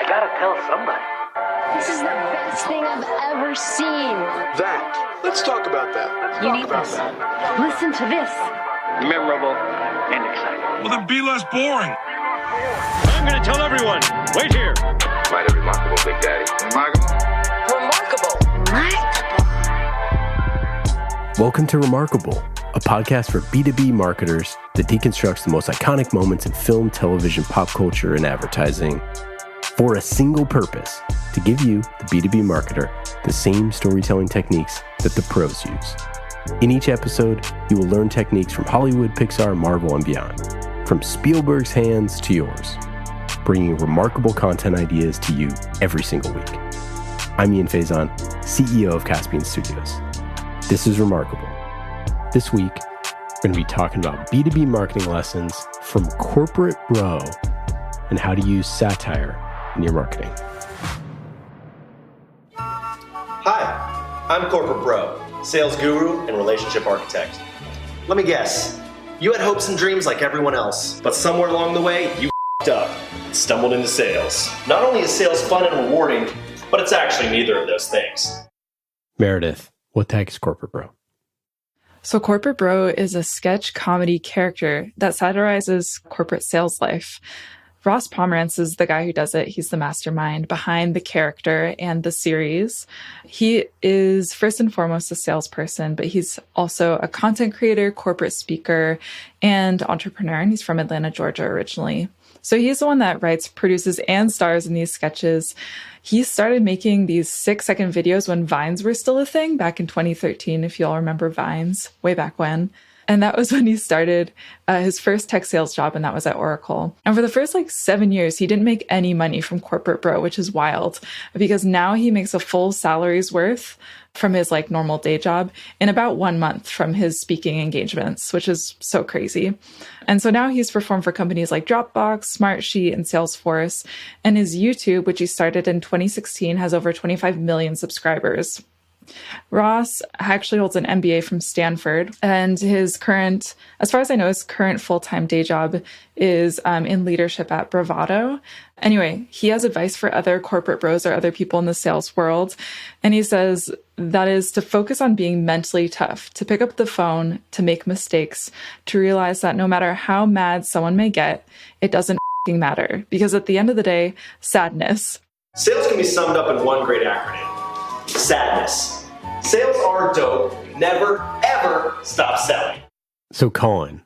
I gotta tell somebody. This is the best thing I've ever seen. That. Let's talk about that. You need this. Listen to this. Memorable and exciting. Well, then be less boring. I'm going to tell everyone. Wait here. Mighty remarkable, Big Daddy. Remarkable. Welcome to Remarkable, a podcast for B2B marketers that deconstructs the most iconic moments in film, television, pop culture, and advertising for a single purpose, to give you, the B2B marketer, the same storytelling techniques that the pros use. In each episode, you will learn techniques from Hollywood, Pixar, Marvel, and beyond, from Spielberg's hands to yours, bringing remarkable content ideas to you every single week. I'm Faison, CEO of Caspian Studios. This is Remarkable. This week, we're going to be talking about B2B marketing lessons from corporate bro and how to use satire in your marketing. Hi, I'm Corporate Bro, sales guru and relationship architect. Let me guess, you had hopes and dreams like everyone else, but somewhere along the way, you f***ed up and stumbled into sales. Not only is sales fun and rewarding, but it's actually neither of those things. Meredith, what the heck is Corporate Bro? So Corporate Bro is a sketch comedy character that satirizes corporate sales life. Ross Pomerantz is the guy who does it. He's the mastermind behind the character and the series. He is first and foremost a salesperson, but he's also a content creator, corporate speaker, and entrepreneur. And he's from Atlanta, Georgia originally. So he's the one that writes, produces, and stars in these sketches. He started making these 6-second videos when Vines were still a thing back in 2013, if you all remember Vines, way back when. And that was when he started his first tech sales job, and that was at Oracle. And for the first 7 years, he didn't make any money from Corporate Bro, which is wild, because now he makes a full salary's worth from his normal day job in about 1 month from his speaking engagements, which is so crazy. And so now he's performed for companies like Dropbox, Smartsheet, and Salesforce. And his YouTube, which he started in 2016, has over 25 million subscribers. Ross actually holds an MBA from Stanford, and his current, as far as I know, his current full-time day job is in leadership at Bravado. Anyway, he has advice for other corporate bros or other people in the sales world, and he says that is to focus on being mentally tough, to pick up the phone, to make mistakes, to realize that no matter how mad someone may get, it doesn't matter, because at the end of the day, sadness. Sales can be summed up in one great acronym. Sadness. Sales are dope. Never, ever stop selling. So Colin,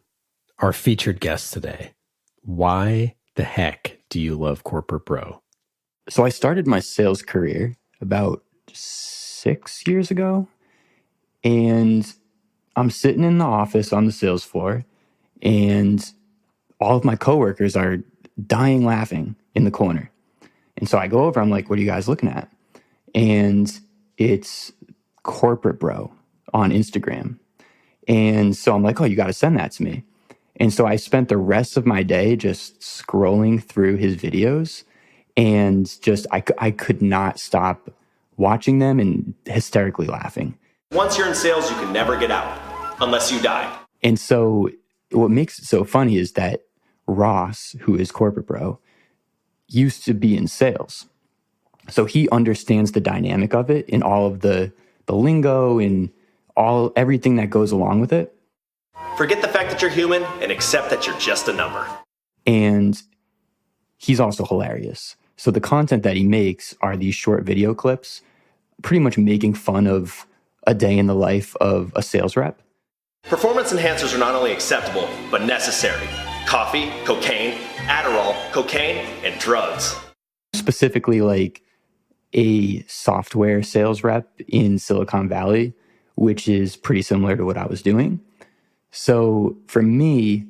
our featured guest today, why the heck do you love Corporate Bro? So I started my sales career about 6 years ago, and I'm sitting in the office on the sales floor, and all of my coworkers are dying laughing in the corner. And so I go over, I'm like, what are you guys looking at? And it's Corporate Bro on Instagram. And so I'm like, oh, you got to send that to me. And so I spent the rest of my day just scrolling through his videos, and just I could not stop watching them and hysterically laughing. Once you're in sales, you can never get out unless you die. And so what makes it so funny is that Ross, who is Corporate Bro, used to be in sales. So he understands the dynamic of it and all of the lingo and everything that goes along with it. Forget the fact that you're human and accept that you're just a number. And he's also hilarious. So the content that he makes are these short video clips, pretty much making fun of a day in the life of a sales rep. Performance enhancers are not only acceptable, but necessary. Coffee, cocaine, Adderall, cocaine, and drugs. Specifically a software sales rep in Silicon Valley, which is pretty similar to what I was doing. So for me,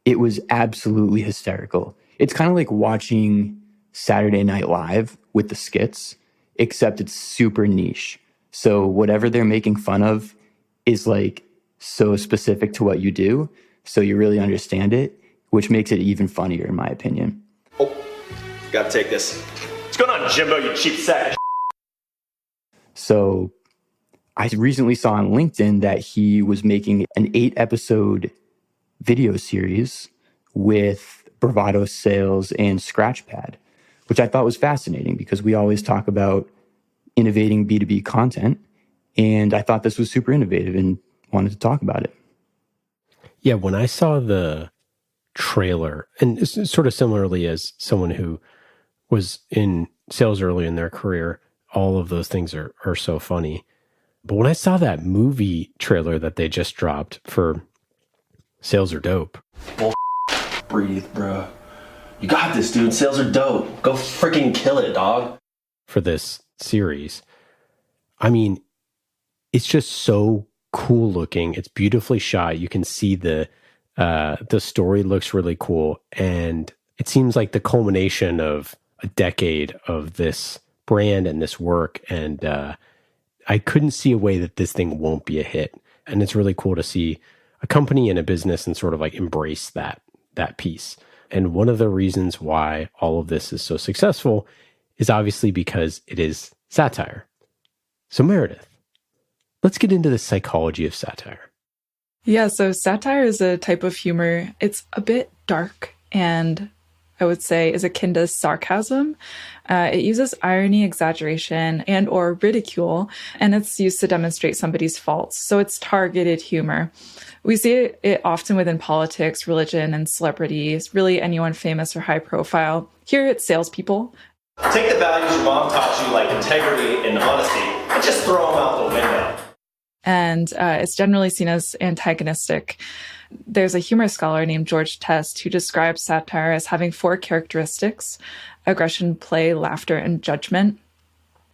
it was absolutely hysterical. It's kind of like watching Saturday Night Live with the skits, except it's super niche. So whatever they're making fun of is so specific to what you do, so you really understand it, which makes it even funnier in my opinion. Oh, gotta take this. What's going on, Jimbo, you cheap sack of So I recently saw on LinkedIn that he was making an 8-episode video series with Bravado Sales and Scratchpad, which I thought was fascinating because we always talk about innovating B2B content. And I thought this was super innovative and wanted to talk about it. Yeah, when I saw the trailer, and it's sort of similarly as someone who was in sales early in their career, all of those things are so funny. But when I saw that movie trailer that they just dropped for Sales Are Dope. Breathe, bro. You got this, dude. Sales are dope. Go freaking kill it, dog. For this series, I mean, it's just so cool looking. It's beautifully shot. You can see the story looks really cool. And it seems like the culmination of a decade of this brand and this work. And I couldn't see a way that this thing won't be a hit. And it's really cool to see a company and a business and sort of like embrace that piece. And one of the reasons why all of this is so successful is obviously because it is satire. So Meredith, let's get into the psychology of satire. Yeah, so satire is a type of humor. It's a bit dark and I would say is akin to sarcasm. It uses irony, exaggeration, and or ridicule, and it's used to demonstrate somebody's faults. So it's targeted humor. We see it often within politics, religion, and celebrities, really anyone famous or high profile. Here it's salespeople. Take the values your mom taught you, like integrity and honesty, and just throw them out the window. And it's generally seen as antagonistic. There's a humor scholar named George Test who describes satire as having 4 characteristics: aggression, play, laughter, and judgment.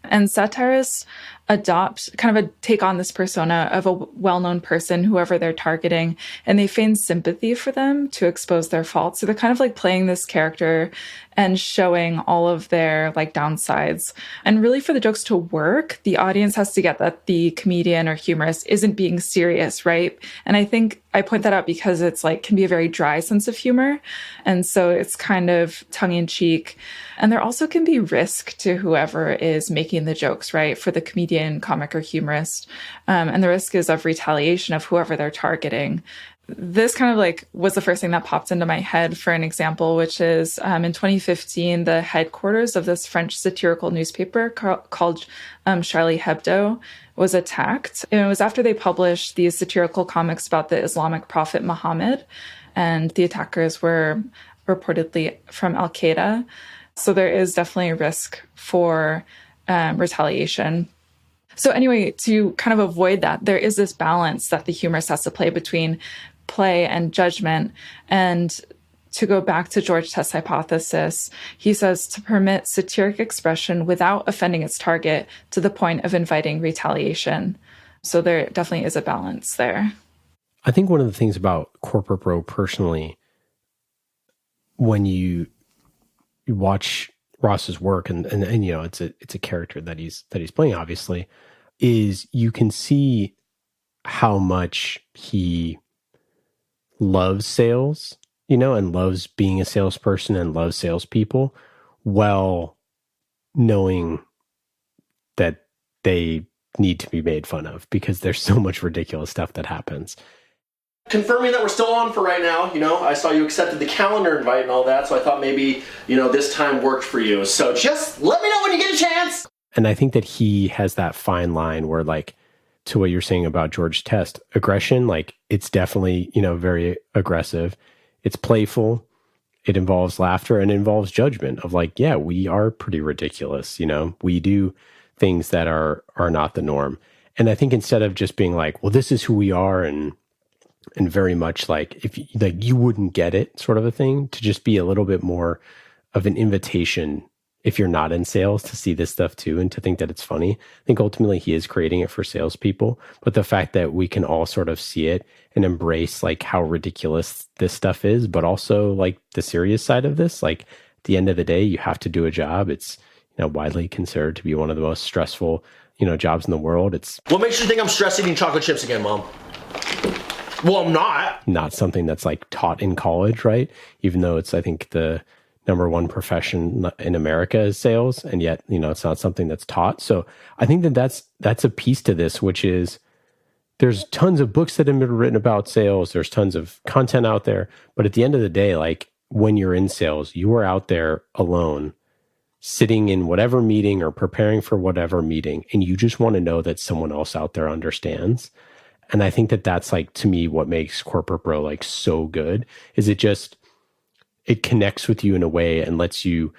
And satirists adopt kind of a take on this persona of a well-known person, whoever they're targeting, and they feign sympathy for them to expose their faults. So they're kind of like playing this character and showing all of their like downsides. And really for the jokes to work, the audience has to get that the comedian or humorist isn't being serious, right? And I think I point that out because it's like can be a very dry sense of humor. And so it's kind of tongue-in-cheek. And there also can be risk to whoever is making the jokes, right? For the comedian, comic, or humorist. And the risk is of retaliation of whoever they're targeting. This kind of like was the first thing that popped into my head for an example, which is in 2015, the headquarters of this French satirical newspaper called Charlie Hebdo was attacked. And it was after they published these satirical comics about the Islamic prophet Muhammad, and the attackers were reportedly from Al-Qaeda. So there is definitely a risk for retaliation. So anyway, to kind of avoid that, there is this balance that the humorist has to play between play and judgment. And to go back to George Test's hypothesis, he says to permit satiric expression without offending its target to the point of inviting retaliation. So there definitely is a balance there. I think one of the things about Corporate Bro personally, when you watch Ross's work and you know it's a character that he's playing, obviously, is you can see how much he loves sales, you know, and loves being a salesperson and loves salespeople, while knowing that they need to be made fun of because there's so much ridiculous stuff that happens. Confirming that we're still on for right now, you know, I saw you accepted the calendar invite and all that, so I thought maybe, you know, this time worked for you. So just let me know when you get a chance. And I think that he has that fine line where, like, to what you're saying about George Test, aggression, like, it's definitely, you know, very aggressive. It's playful. It involves laughter and it involves judgment of like, yeah, we are pretty ridiculous. You know, we do things that are not the norm. And I think instead of just being like, well, this is who we are, and very much like, if like you wouldn't get it sort of a thing, to just be a little bit more of an invitation, if you're not in sales, to see this stuff too and to think that it's funny. I think ultimately he is creating it for salespeople, but the fact that we can all sort of see it and embrace like how ridiculous this stuff is, but also like the serious side of this, like at the end of the day, you have to do a job. It's, you know, widely considered to be one of the most stressful, you know, jobs in the world. It's what makes you think I'm stress eating chocolate chips again, Mom? Well, I'm not something that's like taught in college, right? Even though it's, I think, the number one profession in America is sales, and yet, you know, it's not something that's taught. So I think that that's a piece to this, which is there's tons of books that have been written about sales. There's tons of content out there, but at the end of the day, like when you're in sales, you are out there alone sitting in whatever meeting or preparing for whatever meeting, and you just want to know that someone else out there understands. And I think that that's like, to me, what makes Corporate Bro like so good is it connects with you in a way and lets you,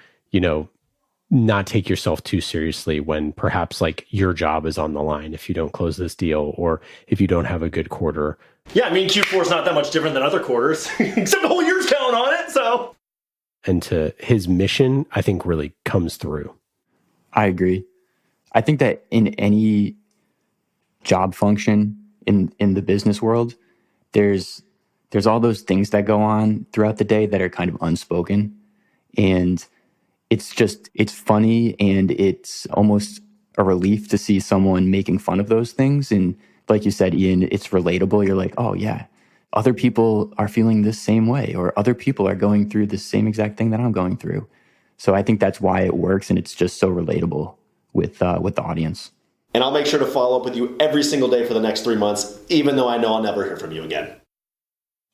not take yourself too seriously when perhaps like your job is on the line if you don't close this deal or if you don't have a good quarter. Yeah, I mean, Q4 is not that much different than other quarters, except the whole year's counting on it, so. And to his mission, I think really comes through. I agree. I think that in any job function in the business world, there's all those things that go on throughout the day that are kind of unspoken. And it's funny, and it's almost a relief to see someone making fun of those things. And like you said, Ian, it's relatable. You're like, oh yeah, other people are feeling this same way, or other people are going through the same exact thing that I'm going through. So I think that's why it works, and it's just so relatable with the audience. And I'll make sure to follow up with you every single day for the next 3 months, even though I know I'll never hear from you again.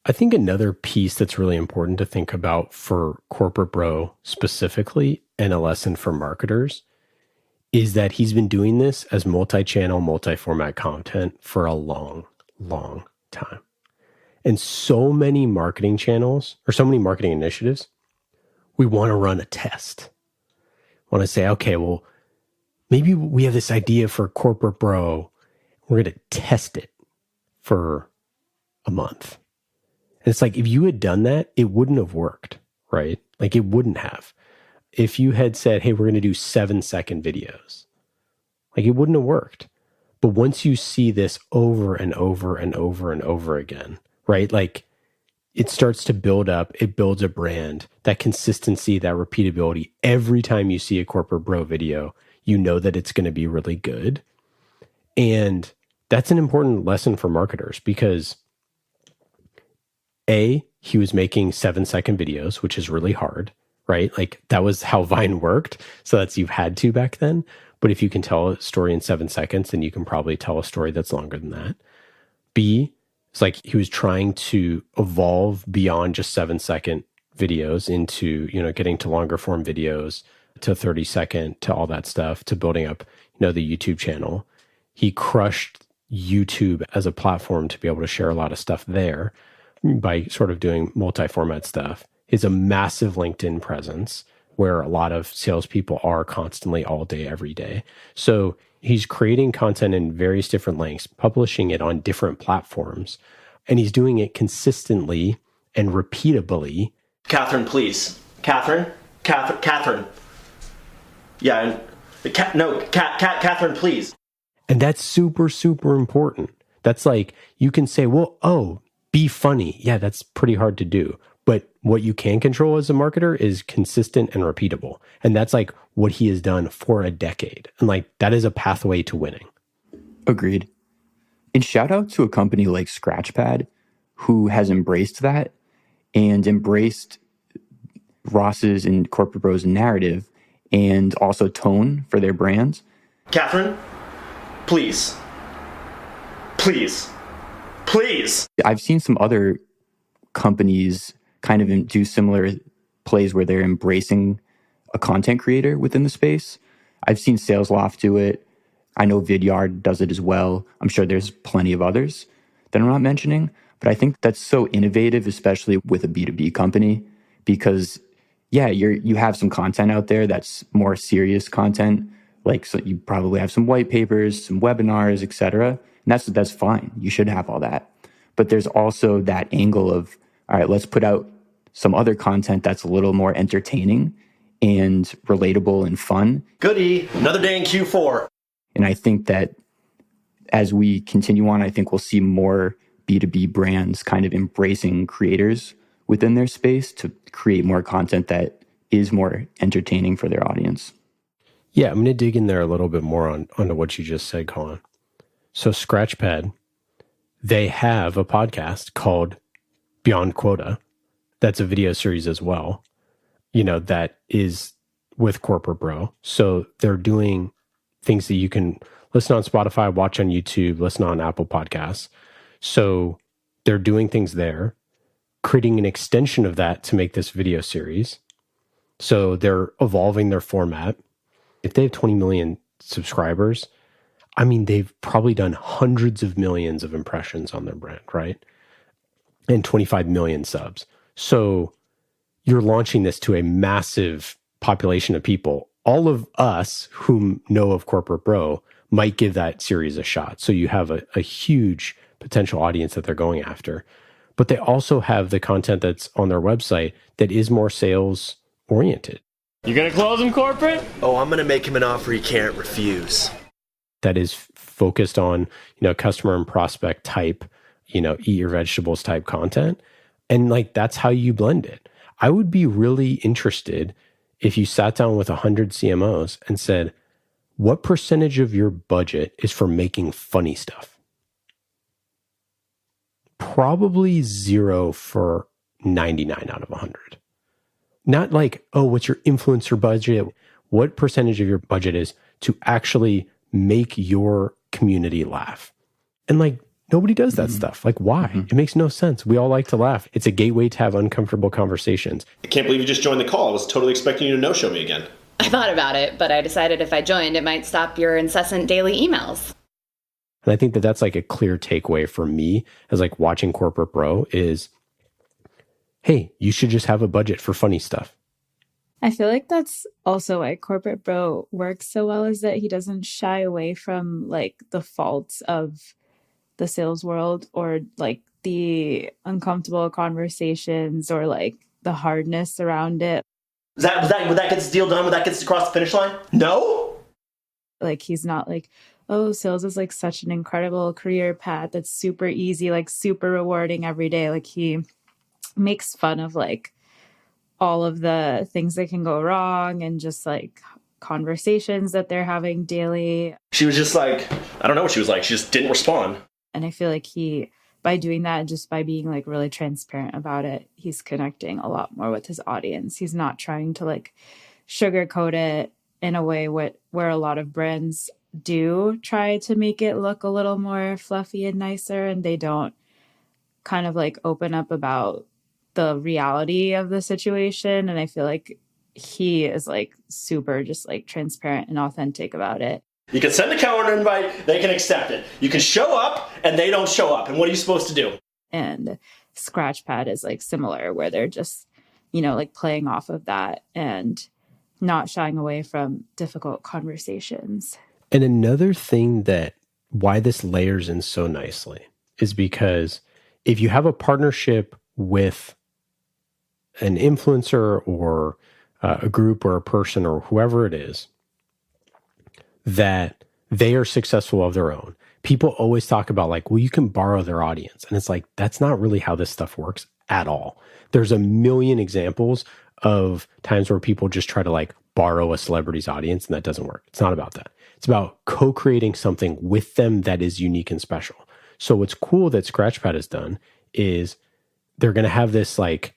I think another piece that's really important to think about for Corporate Bro specifically, and a lesson for marketers, is that he's been doing this as multi-channel, multi-format content for a long, long time. And so many marketing channels, or so many marketing initiatives, we want to run a test. Want to say, okay, well, maybe we have this idea for Corporate Bro. We're going to test it for a month. And it's like, if you had done that, it wouldn't have worked, right? Like, it wouldn't have. If you had said, hey, we're going to do 7-second videos, like, it wouldn't have worked. But once you see this over and over and over and over again, right? Like, it starts to build up, it builds a brand, that consistency, that repeatability. Every time you see a Corporate Bro video, you know that it's going to be really good. And that's an important lesson for marketers, because he was making 7-second videos, which is really hard, right? Like, that was how Vine worked. So you had to back then. But if you can tell a story in 7 seconds, then you can probably tell a story that's longer than that. B, it's like he was trying to evolve beyond just 7-second videos into, getting to longer form videos, to 30-second, to all that stuff, to building up, the YouTube channel. He crushed YouTube as a platform to be able to share a lot of stuff there by sort of doing multi-format stuff. Is a massive LinkedIn presence where a lot of salespeople are constantly all day, every day. So he's creating content in various different lengths, publishing it on different platforms, and he's doing it consistently and repeatably. Catherine, please. Catherine. Yeah, Catherine, please. And that's super, super important. That's like, you can say, well, be funny. Yeah, that's pretty hard to do. But what you can control as a marketer is consistent and repeatable. And that's like what he has done for a decade. And like, that is a pathway to winning. Agreed. And shout out to a company like Scratchpad, who has embraced that and embraced Ross's and Corporate Bro's narrative and also tone for their brands. Catherine, please. I've seen some other companies kind of do similar plays where they're embracing a content creator within the space. I've seen SalesLoft do it. I know Vidyard does it as well. I'm sure there's plenty of others that I'm not mentioning, but I think that's so innovative, especially with a B2B company, because you have some content out there that's more serious content. Like, so you probably have some white papers, some webinars, etc. And that's fine. You should have all that. But there's also that angle of, all right, let's put out some other content that's a little more entertaining and relatable and fun. Goody, another day in Q4. And I think that as we continue on, I think we'll see more B2B brands kind of embracing creators within their space to create more content that is more entertaining for their audience. Yeah, I'm going to dig in there a little bit more onto what you just said, Colin. So Scratchpad, they have a podcast called Beyond Quota. That's a video series as well, that is with Corporate Bro. So they're doing things that you can listen on Spotify, watch on YouTube, listen on Apple Podcasts. So they're doing things there, creating an extension of that to make this video series. So they're evolving their format. If they have 20 million subscribers, I mean, they've probably done hundreds of millions of impressions on their brand, right? And 25 million subs. So you're launching this to a massive population of people. All of us whom know of Corporate Bro might give that series a shot. So you have a huge potential audience that they're going after. But they also have the content that's on their website that is more sales oriented. You gonna close him, corporate? Oh, I'm going to make him an offer he can't refuse. That is focused on, customer and prospect type, eat your vegetables type content. And like, that's how you blend it. I would be really interested if you sat down with 100 CMOs and said, what percentage of your budget is for making funny stuff? Probably 0 for 99 out of 100. Not like, oh, what's your influencer budget? What percentage of your budget is to actually make your community laugh? And like, nobody does that stuff. Like, why? It makes no sense. We all like to laugh. It's a gateway to have uncomfortable conversations. I can't believe you just joined the call. I was totally expecting you to no-show me again. I thought about it, but I decided if I joined, it might stop your incessant daily emails. And I think that that's like a clear takeaway for me as like watching Corporate Bro is, hey, you should just have a budget for funny stuff. I feel like that's also why Corporate Bro works so well, is that he doesn't shy away from like the faults of the sales world or like the uncomfortable conversations or like the hardness around it. Would that get this deal done? Would that get us across the finish line? No? Like, he's not like, oh, sales is like such an incredible career path that's super easy, like super rewarding every day. Like, he makes fun of like all of the things that can go wrong and just like conversations that they're having daily. She was just like, I don't know what she was like. She just didn't respond. And I feel like by doing that and just by being like really transparent about it, he's connecting a lot more with his audience. He's not trying to like sugarcoat it in a way where a lot of brands do try to make it look a little more fluffy and nicer, and they don't kind of like open up about the reality of the situation. And I feel like he is like super just like transparent and authentic about it. You can send a calendar invite, they can accept it. You can show up and they don't show up. And what are you supposed to do? And Scratchpad is like similar, where they're just, like playing off of that and not shying away from difficult conversations. And another thing that why this layers in so nicely is because if you have a partnership with an influencer or a group or a person or whoever it is, that they are successful of their own. People always talk about like, well, you can borrow their audience. And it's like, that's not really how this stuff works at all. There's a million examples of times where people just try to like borrow a celebrity's audience, and that doesn't work. It's not about that. It's about co-creating something with them that is unique and special. So what's cool that Scratchpad has done is they're going to have this like,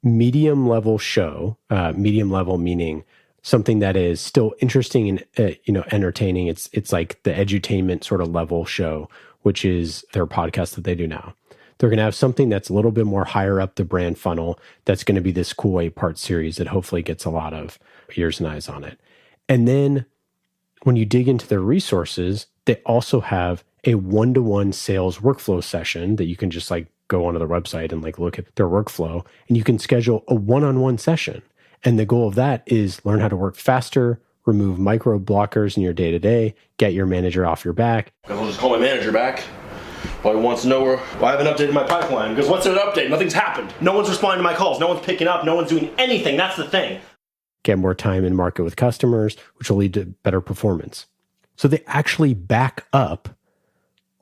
medium level show, medium level meaning something that is still interesting and, entertaining. It's like the edutainment sort of level show, which is their podcast that they do now. They're going to have something that's a little bit more higher up the brand funnel. That's going to be this cool 8-part series that hopefully gets a lot of ears and eyes on it. And then when you dig into their resources, they also have a one-to-one sales workflow session that you can just like go onto their website and like look at their workflow, and you can schedule a one-on-one session. And the goal of that is learn how to work faster, remove micro blockers in your day-to-day, get your manager off your back. I'll just call my manager back. Well, he wants to know why I haven't updated my pipeline. Because what's an update? Nothing's happened. No one's responding to my calls. No one's picking up. No one's doing anything. That's the thing. Get more time in market with customers, which will lead to better performance. So they actually back up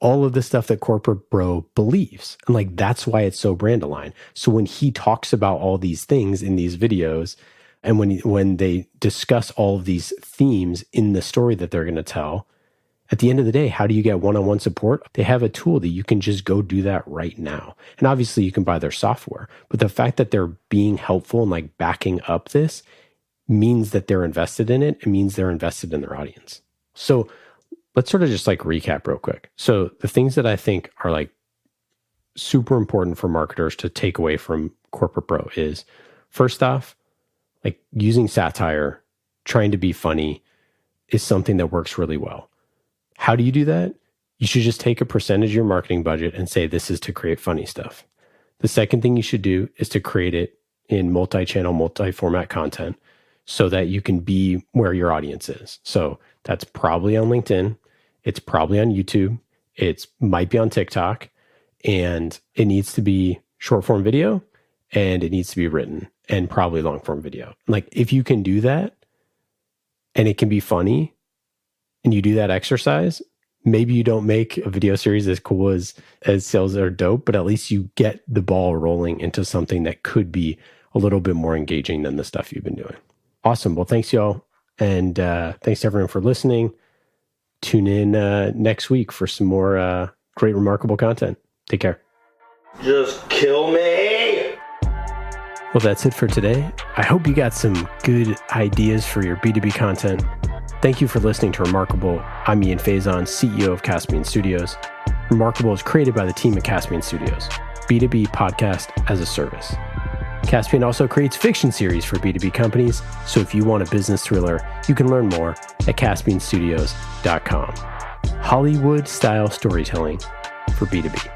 all of the stuff that Corporate Bro believes. And like, that's why it's so brand aligned. So when he talks about all these things in these videos, and when they discuss all of these themes in the story that they're going to tell, at the end of the day, how do you get one-on-one support? They have a tool that you can just go do that right now. And obviously you can buy their software, but the fact that they're being helpful and like backing up this means that they're invested in it. It means they're invested in their audience. So let's sort of just like recap real quick. So the things that I think are like super important for marketers to take away from Corporate Bro is, first off, Like using satire, trying to be funny is something that works really well. How do you do that? You should just take a percentage of your marketing budget and say, this is to create funny stuff. The second thing you should do is to create it in multi-channel, multi-format content so that you can be where your audience is. So that's probably on LinkedIn. It's probably on YouTube. It might be on TikTok, and it needs to be short form video, and it needs to be written, and probably long form video. Like if you can do that and it can be funny and you do that exercise, maybe you don't make a video series as cool as Sales Are Dope, but at least you get the ball rolling into something that could be a little bit more engaging than the stuff you've been doing. Awesome. Well, thanks y'all. And thanks to everyone for listening. Tune in next week for some more great, remarkable content. Take care. Just kill me. Well, that's it for today. I hope you got some good ideas for your B2B content. Thank you for listening to Remarkable. I'm Ian Faison, CEO of Caspian Studios. Remarkable is created by the team at Caspian Studios, B2B podcast as a service. Caspian also creates fiction series for B2B companies, so if you want a business thriller, you can learn more at caspianstudios.com. Hollywood-style storytelling for B2B.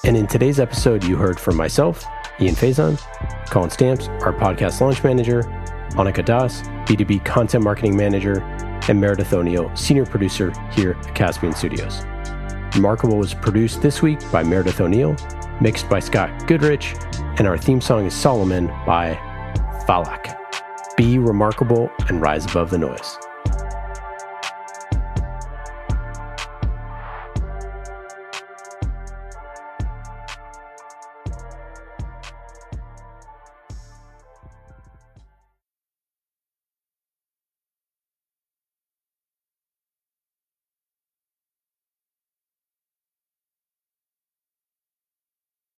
And in today's episode, you heard from myself, Ian Faison, Colin Stamps, our podcast launch manager, Annika Das, B2B content marketing manager, and Meredith O'Neill, senior producer here at Caspian Studios. Remarkable was produced this week by Meredith O'Neill, mixed by Scott Goodrich, and our theme song is Solomon by Falak. Be remarkable and rise above the noise.